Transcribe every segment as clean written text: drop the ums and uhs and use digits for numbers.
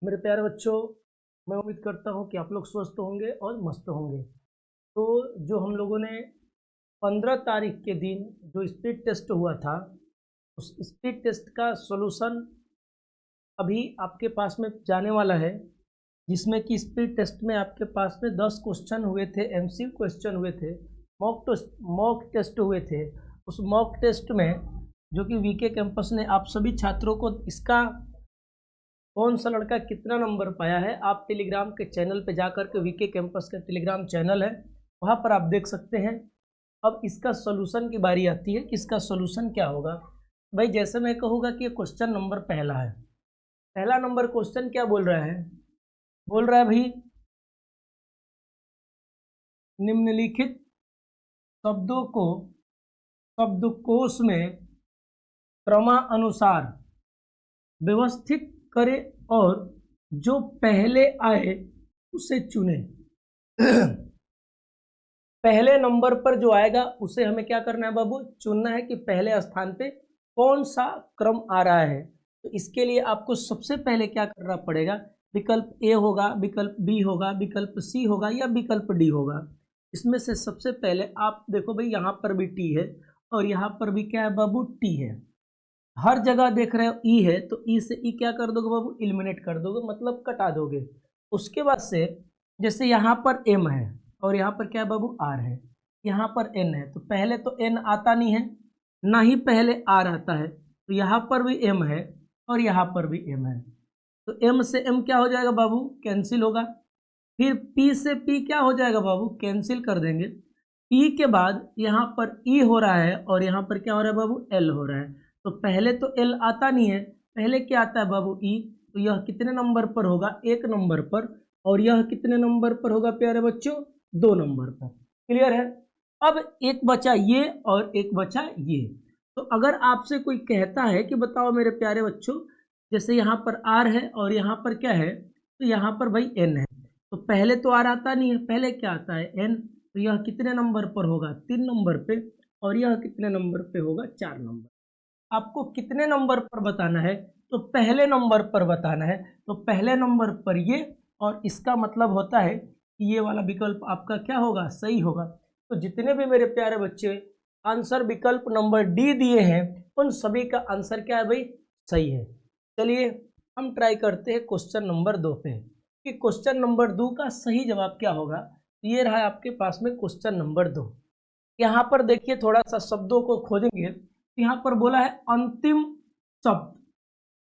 मेरे प्यारे बच्चों, मैं उम्मीद करता हूँ कि आप लोग स्वस्थ होंगे और मस्त होंगे। तो जो हम लोगों ने 15 तारीख के दिन जो स्पीड टेस्ट हुआ था, उस स्पीड टेस्ट का सॉल्यूशन अभी आपके पास में जाने वाला है, जिसमें कि स्पीड टेस्ट में आपके पास में 10 क्वेश्चन हुए थे, एमसीक्यू क्वेश्चन हुए थे, मॉक टेस्ट हुए थे। उस मॉक टेस्ट में जो कि वीके कैंपस ने आप सभी छात्रों को इसका कौन सा लड़का कितना नंबर पाया है, आप टेलीग्राम के चैनल पे जाकर के वीके कैंपस का टेलीग्राम चैनल है, वहाँ पर आप देख सकते हैं। अब इसका सॉल्यूशन की बारी आती है कि इसका सॉल्यूशन क्या होगा। भाई जैसे मैं कहूँगा कि ये क्वेश्चन नंबर पहला है, पहला नंबर क्वेश्चन क्या बोल रहा है, बोल रहा है भाई निम्नलिखित शब्दों को शब्दकोश में क्रमानुसार व्यवस्थित करें और जो पहले आए उसे चुने। पहले नंबर पर जो आएगा उसे हमें क्या करना है बाबू, चुनना है कि पहले स्थान पे कौन सा क्रम आ रहा है। तो इसके लिए आपको सबसे पहले क्या करना पड़ेगा, विकल्प ए होगा, विकल्प बी होगा, विकल्प सी होगा या विकल्प डी होगा। इसमें से सबसे पहले आप देखो भाई, यहाँ पर भी टी है और यहाँ पर भी क्या है बाबू, टी है। हर जगह देख रहे हो ई है, तो ई से ई क्या कर दोगे बाबू, एलिमिनेट कर दोगे, मतलब कटा दोगे। उसके बाद से जैसे यहाँ पर एम है और यहाँ पर क्या है बाबू, आर है, यहाँ पर एन है, तो पहले तो एन आता नहीं है, ना ही पहले आर आता है, तो यहाँ पर भी एम है और यहाँ पर भी एम है, तो एम से एम क्या हो जाएगा बाबू, कैंसिल होगा। फिर पी से पी क्या हो जाएगा बाबू, कैंसिल कर देंगे। पी के बाद यहाँ पर ई हो रहा है और यहाँ पर क्या हो रहा है बाबू, एल हो रहा है, तो पहले तो एल आता नहीं है, पहले क्या आता है बाबू, ई, तो यह कितने नंबर पर होगा, एक नंबर पर, और यह कितने नंबर पर होगा प्यारे बच्चों, 2 नंबर पर। क्लियर है। अब एक बचा ये और एक बचा ये। तो अगर आपसे कोई कहता है कि बताओ मेरे प्यारे बच्चों, जैसे यहाँ पर आर है और यहाँ पर क्या है, तो यहाँ पर भाई एन है, तो पहले तो आर आता नहीं है, पहले क्या आता है, एन, तो यह कितने नंबर पर होगा, 3 नंबर पे, और यह कितने नंबर पे होगा, 4 नंबर। आपको कितने नंबर पर बताना है, तो पहले नंबर पर बताना है, तो पहले नंबर पर ये, और इसका मतलब होता है कि ये वाला विकल्प आपका क्या होगा, सही होगा। तो जितने भी मेरे प्यारे बच्चे आंसर विकल्प नंबर डी दिए हैं, उन सभी का आंसर क्या है भाई, सही है। चलिए हम ट्राई करते हैं क्वेश्चन नंबर 2 पे कि क्वेश्चन नंबर 2 का सही जवाब क्या होगा। ये रहा आपके पास में क्वेश्चन नंबर 2। यहाँ पर देखिए, थोड़ा सा शब्दों को खोजेंगे। यहाँ पर बोला है अंतिम शब्द।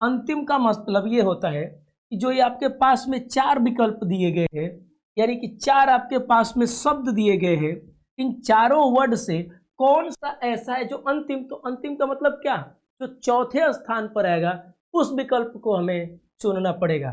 अंतिम का मतलब ये होता है कि जो ये आपके पास में 4 विकल्प दिए गए हैं, यानी कि 4 आपके पास में शब्द दिए गए हैं, इन चारों वर्ड से कौन सा ऐसा है जो अंतिम, तो अंतिम का मतलब क्या, जो चौथे स्थान पर आएगा उस विकल्प को हमें चुनना पड़ेगा।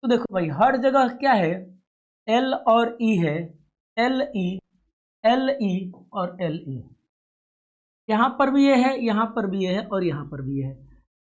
तो देखो भाई, हर जगह क्या है, एल और ई है, एल ई, एल ई और एल ई। यहाँ पर भी ये है, यहाँ पर भी ये है और यहाँ पर भी ये है।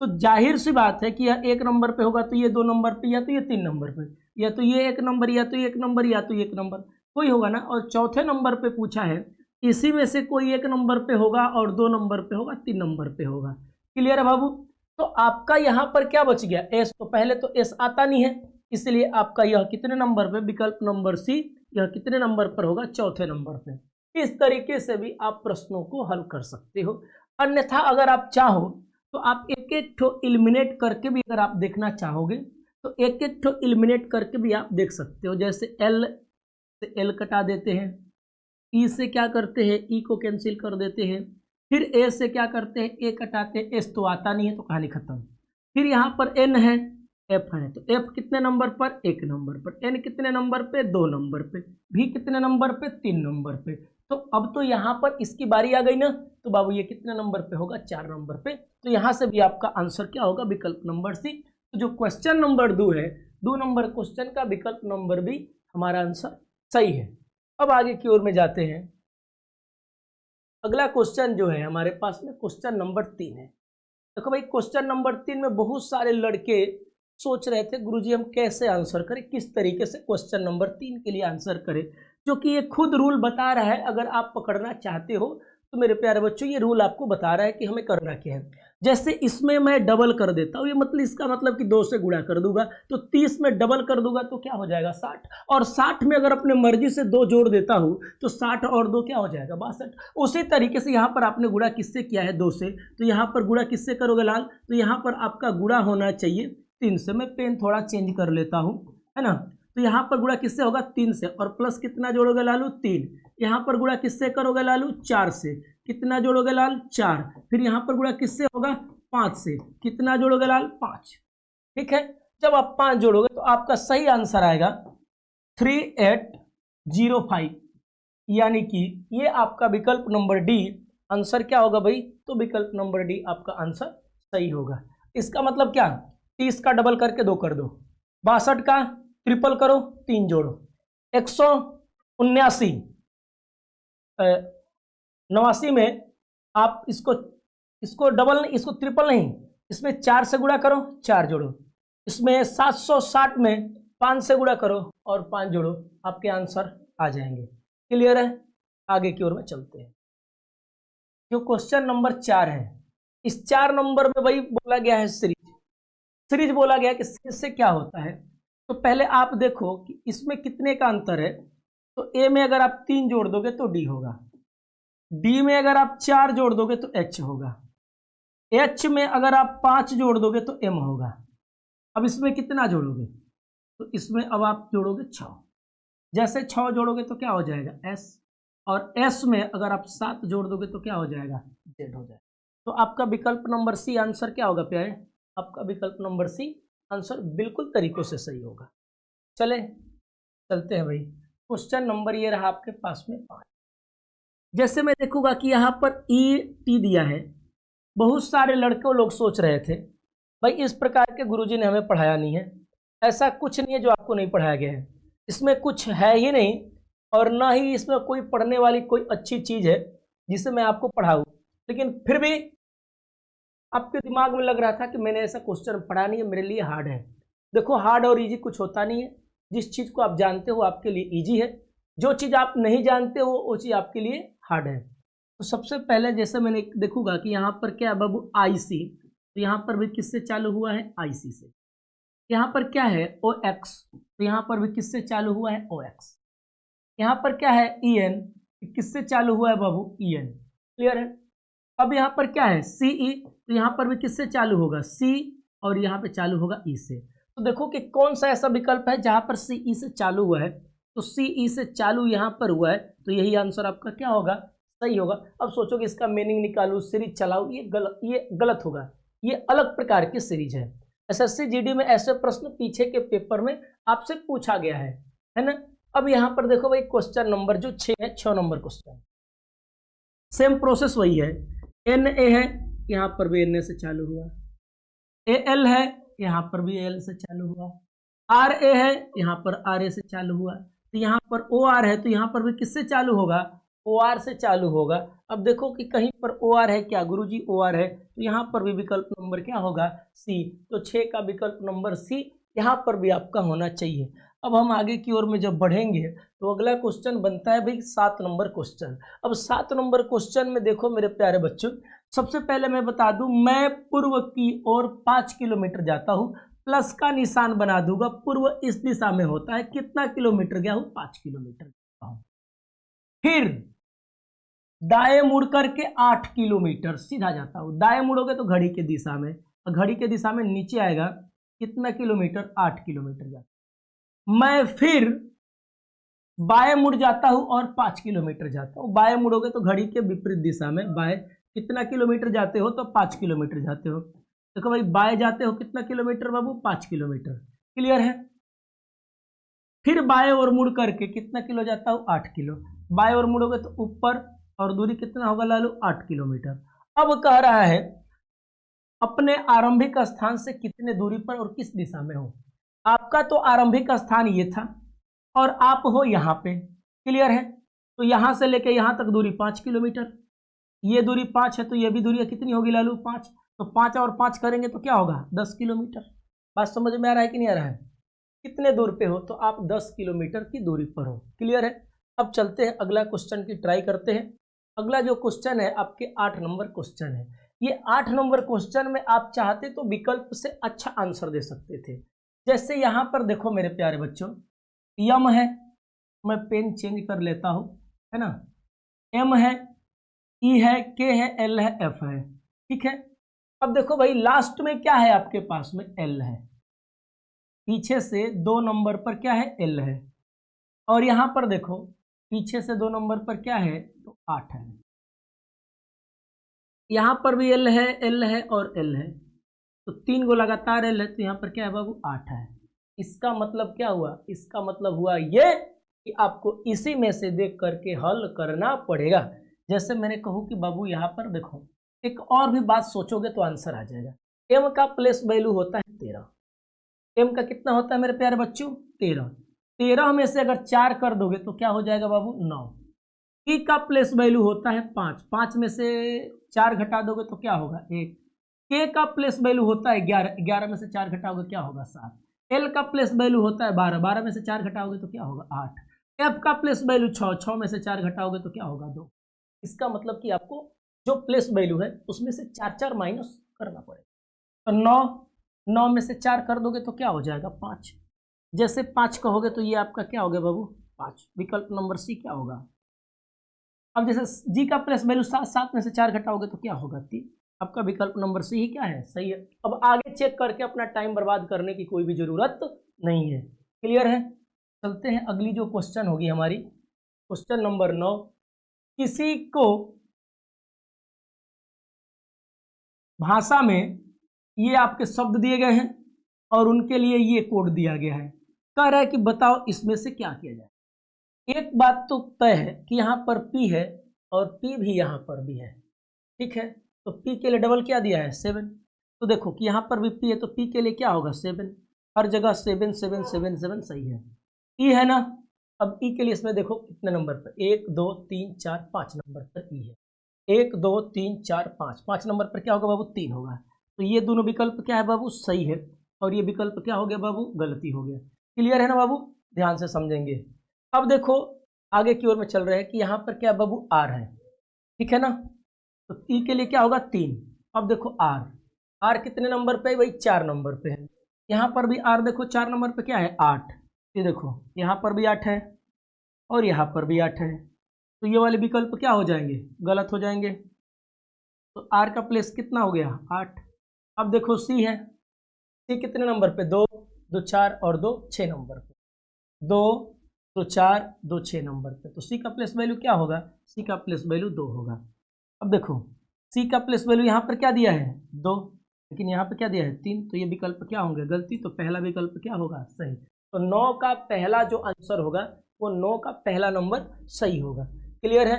तो जाहिर सी बात है कि यह 1 नंबर पे होगा, तो ये 2 नंबर पे, या तो ये 3 नंबर पे, या तो ये 1 नंबर, या तो 1 नंबर, या तो 1 नंबर, कोई होगा ना। और चौथे नंबर पे पूछा है, इसी में से कोई 1 नंबर पे होगा और 2 नंबर पे होगा, 3 नंबर पे होगा। क्लियर है बाबू। तो आपका यहाँ पर क्या बच गया, एस, तो पहले तो एस आता नहीं है, इसलिए आपका यह कितने नंबर पे, विकल्प नंबर सी, यह कितने नंबर पर होगा, चौथे नंबर पे। इस तरीके से भी आप प्रश्नों को हल कर सकते हो। अन्यथा अगर आप चाहो तो आप एक एक ठो एलिमिनेट करके भी अगर आप देखना चाहोगे, तो एक एक ठो एलिमिनेट करके भी आप देख सकते हो। जैसे एल से एल कटा देते हैं, ई से क्या करते हैं, ई को कैंसिल कर देते हैं, फिर ए से क्या करते हैं, ए कटाते हैं, एस तो आता नहीं है, तो कहानी खत्म। फिर यहाँ पर एन है, एफ है, तो एफ कितने नंबर पर, 1 नंबर पर, एन कितने नंबर पे, 2 नंबर पे, भी कितने नंबर पे, 3 नंबर पे। तो अब तो यहाँ पर इसकी बारी आ गई ना, तो बाबू ये कितने नंबर पे होगा, 4 नंबर पे। तो यहाँ से भी आपका आंसर क्या होगा, विकल्प नंबर सी। तो जो क्वेश्चन नंबर 2 है, 2 नंबर क्वेश्चन का विकल्प नंबर भी हमारा आंसर सही है। अब आगे की ओर में जाते हैं। अगला क्वेश्चन जो है हमारे पास में, क्वेश्चन नंबर 3 है। देखो भाई, क्वेश्चन नंबर 3 में बहुत सारे लड़के सोच रहे थे गुरुजी हम कैसे आंसर करें, किस तरीके से क्वेश्चन नंबर 3 के लिए आंसर करें, जो कि ये खुद रूल बता रहा है। अगर आप पकड़ना चाहते हो तो मेरे प्यारे बच्चों ये रूल आपको बता रहा है कि हमें करना क्या है। जैसे इसमें मैं डबल कर देता हूँ, ये मतलब इसका मतलब कि 2 से गुणा कर दूंगा, तो 30 में डबल कर दूंगा तो क्या हो जाएगा 60, और 60 में अगर अपने मर्जी से 2 जोड़ देता हूँ तो 60 और 2 क्या हो जाएगा 62। उसी तरीके से यहाँ पर आपने गुणा किससे किया है 2 से, तो यहाँ पर गुणा किससे करोगे लाल, तो यहाँ पर आपका गुणा होना चाहिए 3 से। मैं पेन थोड़ा चेंज कर लेता हूँ, है ना। तो यहाँ पर गुणा किससे होगा 3 से, और प्लस कितना जोड़ोगे लालू 3। यहाँ पर गुणा किससे करोगे लालू 4 से, कितना जोड़ोगे लाल 4। फिर यहाँ पर गुणा किससे होगा 5 से, कितना जोड़ोगे लाल 5। ठीक है, जब आप 5 जोड़ोगे तो आपका सही आंसर आएगा 3805, यानी कि ये आपका विकल्प नंबर डी आंसर क्या होगा भाई, तो विकल्प नंबर डी आपका आंसर सही होगा। इसका मतलब क्या, 30 का डबल करके 2 कर दो, 62 का ट्रिपल करो 3 जोड़ो, 179 89 में आप इसको डबल नहीं, इसको ट्रिपल नहीं, इसमें 4 से गुणा करो 4 जोड़ो, इसमें 760 में 5 से गुणा करो और 5 जोड़ो, आपके आंसर आ जाएंगे। क्लियर है, आगे की ओर में चलते हैं। जो क्वेश्चन नंबर 4 है, इस 4 नंबर में भाई बोला गया है सीरीज बोला गया है कि सीरीज से क्या होता है। तो पहले आप देखो कि इसमें कितने का अंतर है। तो ए में अगर आप 3 जोड़ दोगे तो डी होगा, डी में अगर आप 4 जोड़ दोगे तो एच होगा, एच में अगर आप 5 जोड़ दोगे तो एम होगा। अब इसमें कितना जोड़ोगे, तो इसमें अब आप जोड़ोगे 6, जैसे 6 जोड़ोगे तो क्या हो जाएगा एस, और एस में अगर आप 7 जोड़ दोगे तो क्या हो जाएगा जेड हो जाएगा। तो आपका विकल्प नंबर सी आंसर क्या होगा प्यारे, आपका विकल्प नंबर सी आंसर बिल्कुल तरीकों से सही होगा। चलते हैं भाई, क्वेश्चन नंबर ये रहा आपके पास में 5। जैसे मैं देखूंगा कि यहाँ पर ई टी दिया है, बहुत सारे लड़के लोग सोच रहे थे भाई इस प्रकार के गुरुजी ने हमें पढ़ाया नहीं है। ऐसा कुछ नहीं है जो आपको नहीं पढ़ाया गया है, इसमें कुछ है ही नहीं, और ना ही इसमें कोई पढ़ने वाली कोई अच्छी चीज़ है जिसे मैं आपको पढ़ाऊँ। लेकिन फिर भी आपके दिमाग में लग रहा था कि मैंने ऐसा क्वेश्चन पढ़ा नहीं है, मेरे लिए हार्ड है। देखो हार्ड और इजी कुछ होता नहीं है, जिस चीज़ को आप जानते हो आपके लिए इजी है, जो चीज़ आप नहीं जानते हो वो चीज़ आपके लिए हार्ड है। तो सबसे पहले जैसे मैंने देखूंगा कि यहाँ पर क्या है बाबू आईसी, तो यहाँ पर भी किससे चालू हुआ है आईसी से। यहाँ पर क्या है ओ एक्स, तो यहाँ पर भी किससे चालू हुआ है ओ एक्स। यहाँ पर क्या है ई एन, किससे चालू हुआ है बाबू ई एन। क्लियर है। अब यहाँ पर क्या है सीई, तो यहाँ पर भी किससे चालू होगा सी, और यहाँ पे चालू होगा ई से। तो देखो कि कौन सा ऐसा विकल्प है जहाँ पर सीई से चालू हुआ है, तो सीई से चालू यहाँ पर हुआ है, तो यही आंसर आपका क्या होगा सही होगा। अब सोचो कि इसका मीनिंग निकालू सीरीज चलाओ, ये गलत होगा, ये अलग प्रकार की सीरीज है। एसएससी जीडी में ऐसे प्रश्न पीछे के पेपर में आपसे पूछा गया है ना। अब यहाँ पर देखो भाई क्वेश्चन नंबर जो 6 है, 6 नंबर क्वेश्चन, सेम प्रोसेस वही है। एन ए है, यहाँ पर भी एन ए से चालू हुआ, ए एल है, यहाँ पर भी एल से चालू हुआ, आर ए है, यहाँ पर आर ए से चालू हुआ, तो यहाँ पर ओ आर है, तो यहाँ पर भी किससे चालू होगा ओ आर से चालू होगा। अब देखो कि कहीं पर ओ आर है क्या गुरुजी ओ आर है, तो यहाँ पर भी विकल्प नंबर क्या होगा सी। तो 6 का विकल्प नंबर सी यहाँ पर भी आपका होना चाहिए। अब हम आगे की ओर में जब बढ़ेंगे तो अगला क्वेश्चन बनता है भाई 7 नंबर क्वेश्चन। अब 7 नंबर क्वेश्चन में देखो मेरे प्यारे बच्चों, सबसे पहले मैं बता दूं, मैं पूर्व की ओर 5 किलोमीटर जाता हूं, प्लस का निशान बना दूंगा, पूर्व इस दिशा में होता है, कितना किलोमीटर गया हूं 5 किलोमीटर गया हूं। फिर दाएं मुड़ करके 8 किलोमीटर सीधा जाता हूं, दाएं मुड़ोगे तो घड़ी के दिशा में, और घड़ी के दिशा में नीचे आएगा कितना किलोमीटर 8 किलोमीटर जाता। मैं फिर बाएं मुड़ जाता हूं और 5 किलोमीटर जाता हूं, बाएं मुड़ोगे तो घड़ी के विपरीत दिशा में बाएं कितना किलोमीटर जाते हो तो 5 किलोमीटर जाते हो। देखो भाई बाएं जाते हो कितना किलोमीटर बाबू 5 किलोमीटर। क्लियर है। फिर बाएं ओर मुड़ करके कितना किलो जाता हूं 8 किलो, बाएं ओर मुड़ोगे तो ऊपर, और दूरी कितना होगा लालू 8 किलोमीटर। अब कह रहा है अपने आरंभिक स्थान से कितने दूरी पर और किस दिशा में हो। आपका तो आरंभिक स्थान ये था और आप हो यहाँ पे। क्लियर है। तो यहाँ से लेके यहाँ तक दूरी 5 किलोमीटर, ये दूरी 5 है तो ये भी दूरी कितनी होगी लालू 5, तो 5 और 5 करेंगे तो क्या होगा 10 किलोमीटर। बात समझ में आ रहा है कि नहीं आ रहा है। कितने दूर पे हो तो आप 10 किलोमीटर की दूरी पर हो। क्लियर है। अब चलते हैं अगला क्वेश्चन की ट्राई करते हैं। अगला जो क्वेश्चन है आपके 8 नंबर क्वेश्चन है। ये 8 नंबर क्वेश्चन में आप चाहते तो विकल्प से अच्छा आंसर दे सकते थे। जैसे यहाँ पर देखो मेरे प्यारे बच्चों, यम है, मैं पेन चेंज कर लेता हूँ, है ना, एम है, ई है, के है, एल है, एफ है, ठीक है। अब देखो भाई लास्ट में क्या है आपके पास में, एल है, पीछे से 2 नंबर पर क्या है, एल है, और यहां पर देखो पीछे से 2 नंबर पर क्या है, तो 8 है, यहां पर भी एल है और एल है, तो 3 गो लगातार एल है, तो यहां पर क्या है बाबू, 8 है। इसका मतलब क्या हुआ, इसका मतलब हुआ ये कि आपको इसी में से देख करके हल करना पड़ेगा। जैसे मैंने कहूँ कि बाबू यहाँ पर देखो, एक और भी बात सोचोगे तो आंसर आ जाएगा। एम का प्लेस वैल्यू होता है 13, एम का कितना होता है मेरे प्यारे बच्चों, 13, 13 में से अगर 4 कर दोगे तो क्या हो जाएगा बाबू, 9। ई का प्लेस वैल्यू होता है 5, 5 में से 4 घटा दोगे तो क्या होगा, 1। के का प्लेस वैल्यू होता है 11, 11 में से 4 घटाओगे क्या होगा, 7। एल का प्लेस वैल्यू होता है 12, 12 में से 4 घटाओगे तो क्या होगा, 8। एफ का प्लेस वैल्यू 6, 6 में से 4 घटाओगे तो क्या होगा, 2। इसका मतलब कि आपको जो प्लेस वैल्यू है उसमें से 4 माइनस करना पड़ेगा। तो 9 में से 4 कर दोगे तो क्या हो जाएगा, 5। जैसे 5 कहोगे तो ये आपका क्या हो गया बाबू, 5। विकल्प नंबर सी क्या होगा। अब जैसे जी का प्लेस वैल्यू 7, 7 में से 4 घटाओगे तो क्या होगा, 3। आपका विकल्प नंबर सी ही क्या है, सही है। अब आगे चेक करके अपना टाइम बर्बाद करने की कोई भी जरूरत नहीं है। क्लियर है। चलते हैं अगली जो क्वेश्चन होगी हमारी, क्वेश्चन नंबर 9। किसी को भाषा में ये आपके शब्द दिए गए हैं और उनके लिए ये कोड दिया गया है, कह रहा है कि बताओ इसमें से क्या किया जाए। एक बात तो तय है कि यहाँ पर P है और P भी यहाँ पर भी है, ठीक है। तो P के लिए डबल क्या दिया है, 7। तो देखो कि यहाँ पर भी P है तो P के लिए क्या होगा, 7। हर जगह 7 7 7 7 सही है। E है ना, अब E के लिए इसमें देखो कितने नंबर पर, 1 2 3 4 5 नंबर पर E है। 1 2 3 4 5, 5 नंबर पर क्या होगा बाबू, 3 होगा। तो ये दोनों विकल्प क्या है बाबू, सही है, और ये विकल्प क्या हो गया बाबू, गलती हो गया। क्लियर है ना बाबू, ध्यान से समझेंगे। अब देखो आगे की ओर में चल रहे हैं कि यहाँ पर क्या बाबू, R है, ठीक है ना। तो ई के लिए क्या होगा, 3। अब देखो R कितने नंबर पे है भाई, 4 नंबर पे है। यहाँ पर भी R देखो 4 नंबर पे क्या है, 8। ये देखो यहाँ पर भी 8 है और यहाँ पर भी 8 है, तो ये वाले विकल्प क्या हो जाएंगे, गलत हो जाएंगे। तो R का प्लेस कितना हो गया, 8। अब देखो C है, C कितने नंबर पे, 2 2 4 और 2 6 नंबर पे, 2 2 4 2 6 नंबर पे। तो C का प्लेस वैल्यू क्या होगा, C का प्लेस वैल्यू 2 होगा। अब देखो C का प्लेस वैल्यू यहाँ पर क्या दिया है, 2, लेकिन यहाँ पर क्या दिया है, 3। तो ये विकल्प क्या होंगे, गलती। तो पहला विकल्प क्या होगा, सही। तो 9 का पहला जो आंसर होगा वो 9 का पहला नंबर सही होगा। क्लियर है।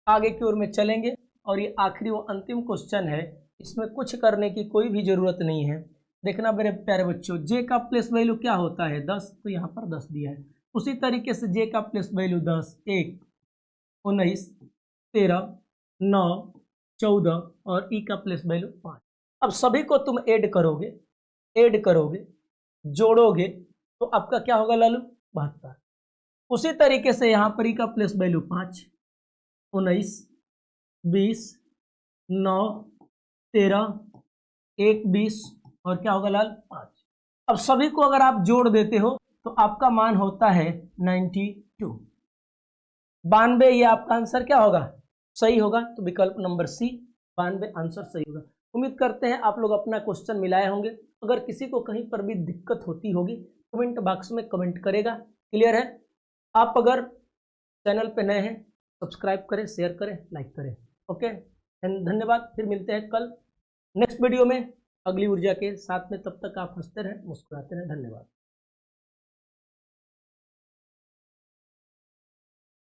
आगे की ओर में चलेंगे और ये आखिरी वो अंतिम क्वेश्चन है, इसमें कुछ करने की कोई भी जरूरत नहीं है। देखना मेरे प्यारे बच्चों, जे का प्लेस वैल्यू क्या होता है, 10, तो यहाँ पर 10 दिया है। उसी तरीके से जे का प्लेस वैल्यू 10, 1 19 13 9 14 और ई का प्लेस वैल्यू 5। अब सभी को तुम ऐड करोगे जोड़ोगे तो आपका क्या होगा लालू, 72। उसी तरीके से यहाँ पर ई का प्लेस वैल्यू 5 19 20 9 13 1 20 और क्या होगा लाल, 5। अब सभी को अगर आप जोड़ देते हो तो आपका मान होता है 92, 92। ये आपका आंसर क्या होगा, सही होगा। तो विकल्प नंबर सी 92 आंसर सही होगा। उम्मीद करते हैं आप लोग अपना क्वेश्चन मिलाए होंगे। अगर किसी को कहीं पर भी दिक्कत होती होगी कमेंट बॉक्स में कमेंट करेगा। क्लियर है। आप अगर चैनल पे नए हैं सब्सक्राइब करें, शेयर करें, लाइक करें। ओके, धन्यवाद। फिर मिलते हैं कल नेक्स्ट वीडियो में अगली ऊर्जा के साथ में। तब तक आप हंसते रहें, मुस्कुराते रहें। धन्यवाद।